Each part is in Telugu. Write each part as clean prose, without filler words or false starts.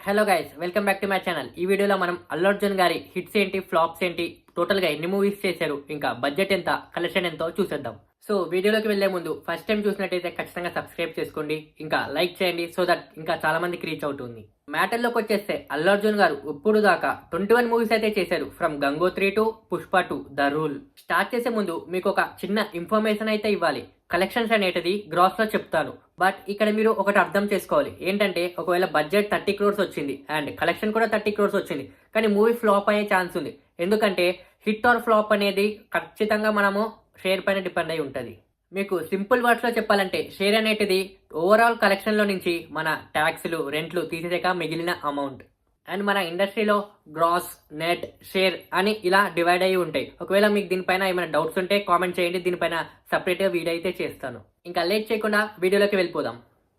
Hello guys, welcome back to my channel. ఈ వీడియోలో మనం అల్లు అర్జున్ గారి హిట్స్ ఏంటి, ఫ్లాప్స్ ఏంటి, టోటల్గా ఎన్ని మూవీస్ చేశారు, ఇంకా బడ్జెట్ ఎంత, కలెక్షన్ ఎంతో చూసేద్దాం. సో వీడియోలోకి వెళ్లే ముందు ఫస్ట్ టైం చూసినట్టయితే ఖచ్చితంగా సబ్స్క్రైబ్ చేసుకోండి, ఇంకా లైక్ చేయండి సో దట్ ఇంకా చాలా మందికి రీచ్ అవుతుంది. మ్యాటర్లోకి వచ్చేస్తే అల్లు అర్జున్ గారు ఇప్పుడు దాకా 21 మూవీస్ అయితే చేశారు. From Gangotri to Pushpa to the rule. Start చేసే ముందు మీకు ఒక చిన్న ఇన్ఫర్మేషన్ అయితే ఇవ్వాలి. కలెక్షన్స్ అనేటిది గ్రాస్ లో చెప్తాను, బట్ ఇక్కడ మీరు ఒకటి అర్థం చేసుకోవాలి. ఏంటంటే ఒకవేళ బడ్జెట్ 30 crores వచ్చింది అండ్ కలెక్షన్ కూడా 30 crores వచ్చింది, కానీ మూవీ ఫ్లాప్ అయ్యే ఛాన్స్ ఉంది. ఎందుకంటే హిట్ ఆర్ ఫ్లాప్ అనేది ఖచ్చితంగా మనము షేర్ పైన డిపెండ్ అయి ఉంటుంది. మీకు సింపుల్ వర్డ్స్ లో చెప్పాలంటే షేర్ అనేటిది ఓవరాల్ కలెక్షన్ లో నుంచి మన ట్యాక్స్లు, రెంట్లు తీసేసాక మిగిలిన అమౌంట్. అండ్ మన ఇండస్ట్రీలో గ్రాస్, నెట్, షేర్ అని ఇలా డివైడ్ అయ్యి ఉంటాయి. ఒకవేళ మీకు దీనిపైన ఏమైనా డౌట్స్ ఉంటే కామెంట్ చేయండి, దీనిపైన సపరేట్గా వీడియో అయితే చేస్తాను. ఇంకా లేట్ చేయకుండా వీడియోలోకి వెళ్ళిపోదాం.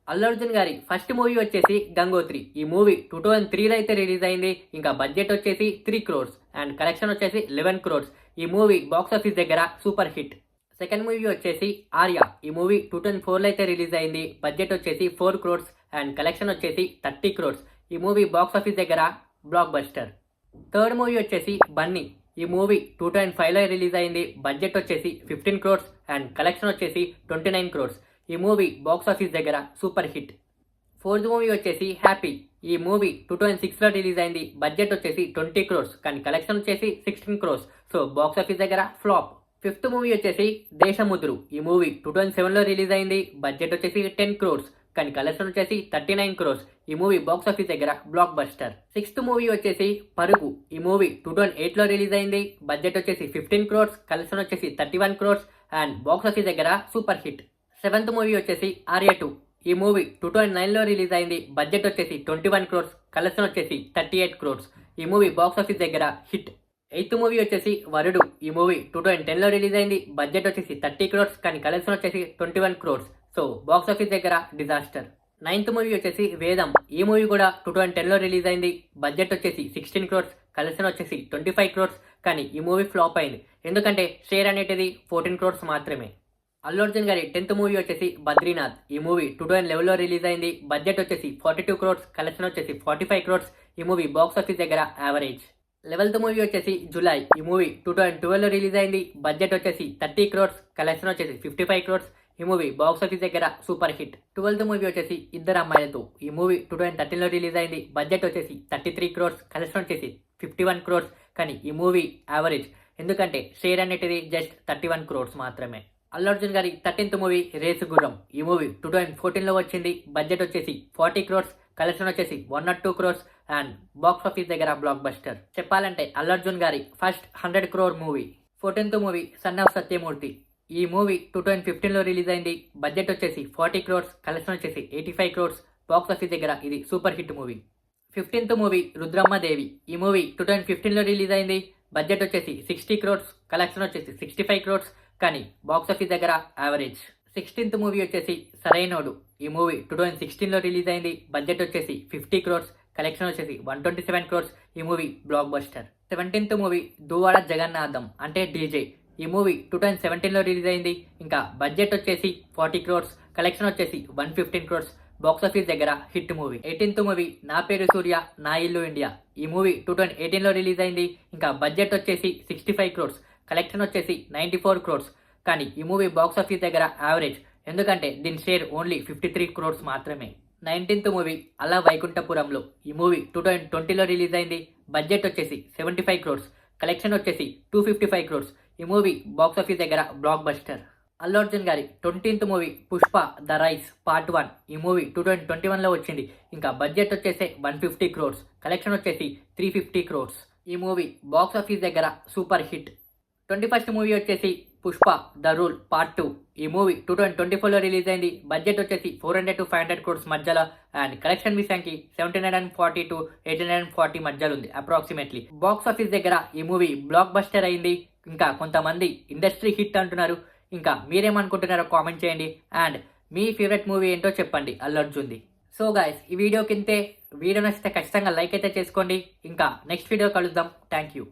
అల్లు అర్జున్ గారి ఫస్ట్ మూవీ వచ్చేసి గంగోత్రి. ఈ మూవీ 2003లో అయితే రిలీజ్ అయింది. ఇంకా బడ్జెట్ వచ్చేసి 3 crores అండ్ కలెక్షన్ వచ్చేసి 11 crores. ఈ మూవీ బాక్స్ ఆఫీస్ దగ్గర సూపర్ హిట్. సెకండ్ మూవీ వచ్చేసి ఆర్య. ఈ మూవీ 2004లో అయితే రిలీజ్ అయింది. బడ్జెట్ వచ్చేసి 4 crores అండ్ కలెక్షన్ వచ్చేసి 30 crores. ఈ మూవీ బాక్స్ ఆఫీస్ దగ్గర బ్లాక్ బస్టర్. థర్డ్ మూవీ వచ్చేసి బన్నీ. ఈ మూవీ 2005లో రిలీజ్ అయింది. బడ్జెట్ వచ్చేసి 15 crores అండ్ కలెక్షన్ వచ్చేసి 29 crores. ఈ మూవీ బాక్స్ ఆఫీస్ దగ్గర సూపర్ హిట్. ఫోర్త్ మూవీ వచ్చేసి హ్యాపీ. ఈ మూవీ 2006లో రిలీజ్ అయింది. బడ్జెట్ వచ్చేసి 20 crores కానీ కలెక్షన్ వచ్చేసి 16 crores. సో బాక్స్ ఆఫీస్ దగ్గర ఫ్లాప్. ఫిఫ్త్ మూవీ వచ్చేసి దేశముద్రు. ఈ మూవీ 2007లో రిలీజ్ అయింది. బడ్జెట్ వచ్చేసి 10 crores కానీ కలెక్షన్ వచ్చేసి 39 crores. ఈ మూవీ బాక్స్ ఆఫీస్ దగ్గర బ్లాక్ బస్టర్. సిక్స్త్ మూవీ వచ్చేసి పరుగు. ఈ మూవీ 2008లో రిలీజ్ అయింది. బడ్జెట్ వచ్చేసి 15 crores, కలెక్షన్ వచ్చేసి 31 crores అండ్ బాక్స్ ఆఫీస్ దగ్గర సూపర్ హిట్. సెవెంత్ మూవీ వచ్చేసి ఆర్య 2. ఈ మూవీ 2009లో రిలీజ్ అయింది. బడ్జెట్ వచ్చేసి 21 crores, కలెక్షన్ వచ్చేసి 38 crores. ఈ మూవీ బాక్స్ ఆఫీస్ దగ్గర హిట్. ఎయిత్ మూవీ వచ్చేసి వరుడు. ఈ మూవీ 2010లో రిలీజ్ అయింది. బడ్జెట్ వచ్చేసి 30 crores కానీ కలెక్షన్ వచ్చేసి 21 crores. సో బాక్స్ ఆఫీస్ దగ్గర డిజాస్టర్. నైన్త్ మూవీ వచ్చేసి వేదం. ఈ మూవీ కూడా 2010లో రిలీజ్ అయింది. బడ్జెట్ వచ్చేసి 16 crores, కలెక్షన్ వచ్చేసి 25 crores కానీ ఈ మూవీ ఫ్లాప్ అయింది. ఎందుకంటే షేర్ అనేటిది 14 crores మాత్రమే. అల్లు అర్జున్ గారి 10th మూవీ వచ్చేసి బద్రీనాథ్. ఈ మూవీ 2011లో రిలీజ్ అయింది. బడ్జెట్ వచ్చేసి 42 crores, కలెక్షన్ వచ్చేసి 45 crores. ఈ మూవీ బాక్స్ ఆఫీస్ దగ్గర యావరేజ్. 11th మూవీ వచ్చేసి జులై. ఈ మూవీ 2012లో రిలీజ్ అయింది. బడ్జెట్ వచ్చేసి 30 crores, కలెక్షన్ వచ్చేసి 55 crores. ఈ మూవీ బాక్స్ ఆఫీస్ దగ్గర సూపర్ హిట్. 12th మూవీ వచ్చేసి ఇద్దరు అమ్మాయిలతో. ఈ మూవీ 2013లో రిలీజ్ అయింది. బడ్జెట్ వచ్చేసి 33 crores, కలెక్షన్ వచ్చేసి 51 crores కానీ ఈ మూవీ యావరేజ్. ఎందుకంటే షేర్ అనేటిది జస్ట్ 31 crores మాత్రమే. అల్లు అర్జున్ గారి 13th మూవీ రేసు గుర్రం. ఈ మూవీ 2014లో వచ్చింది. బడ్జెట్ వచ్చేసి 40 crores, కలెక్షన్ వచ్చేసి 102 crores అండ్ బాక్స్ ఆఫీస్ దగ్గర బ్లాక్ బస్టర్. చెప్పాలంటే అల్లు అర్జున్ గారి first 100 crore movie. 14th movie son of Satyamurthy. ఈ మూవీ 2015లో రిలీజ్ అయింది. బడ్జెట్ వచ్చేసి 40 crores, కలెక్షన్ వచ్చేసి 85 crores. బాక్స్ ఆఫీస్ దగ్గర ఇది super hit movie. 15th movie Rudrammadevi. ఈ మూవీ 2015లో రిలీజ్ అయింది. బడ్జెట్ వచ్చేసి 60 crores, కలెక్షన్ వచ్చేసి 65 crores కానీ బాక్స్ ఆఫీస్ దగ్గర యావరేజ్. 16th మూవీ వచ్చేసి సరైనోడు. ఈ మూవీ 2016లో రిలీజ్ అయింది. బడ్జెట్ వచ్చేసి 50 crores, కలెక్షన్ వచ్చేసి 127 crores. ఈ movie block buster. 17th movie Duvvada Jagannatham అంటే డీజే. ఈ మూవీ 2017లో రిలీజ్ అయింది. ఇంకా బడ్జెట్ వచ్చేసి 40 crores, కలెక్షన్ వచ్చేసి 115 crores. బాక్స్ ఆఫీస్ దగ్గర హిట్ మూవీ. 18th మూవీ నా పేరు సూర్య నా ఇల్లు ఇండియా. ఈ మూవీ 2018లో రిలీజ్ అయింది. ఇంకా బడ్జెట్ వచ్చేసి 65 crores, కలెక్షన్ వచ్చేసి 94 crores. కానీ ఈ మూవీ బాక్స్ ఆఫీస్ దగ్గర యావరేజ్. ఎందుకంటే దీని షేర్ ఓన్లీ 53 crores మాత్రమే. 19th మూవీ అలా వైకుంఠపురంలో. ఈ మూవీ 2020లో రిలీజ్ అయింది. బడ్జెట్ వచ్చేసి 75 crores, కలెక్షన్ వచ్చేసి 255 crores. ఈ మూవీ బాక్స్ ఆఫీస్ దగ్గర బ్లాక్ బస్టర్. అల్లు అర్జున్ గారి 20th movie Pushpa the rice part 1. ఈ మూవీ 2021లో వచ్చింది. ఇంకా బడ్జెట్ వచ్చేసి 150 crores, కలెక్షన్ వచ్చేసి 350 crores. ఈ మూవీ బాక్స్ ఆఫీస్ దగ్గర సూపర్ హిట్. 21st మూవీ వచ్చేసి పుష్ప ద రూల్ పార్ట్ 2. ఈ మూవీ 2024లో రిలీజ్ అయింది. బడ్జెట్ వచ్చేసి 400 to 500 crores మధ్యలో అండ్ కలెక్షన్ విషయానికి 740 to 840 మధ్యలో ఉంది అప్రాక్సిమేట్లీ. బాక్స్ ఆఫీస్ దగ్గర ఈ మూవీ బ్లాక్ బస్టర్ అయింది. ఇంకా కొంతమంది ఇండస్ట్రీ హిట్ అంటున్నారు. ఇంకా మీరేమనుకుంటున్నారో కామెంట్ చేయండి అండ్ మీ ఫేవరెట్ మూవీ ఏంటో చెప్పండి అల్లు అర్జున్ది. సో గైస్, ఈ వీడియో కింతే. వీడియో నచ్చితే ఖచ్చితంగా లైక్ అయితే చేసుకోండి. ఇంకా నెక్స్ట్ వీడియో కలుద్దాం. Thank you.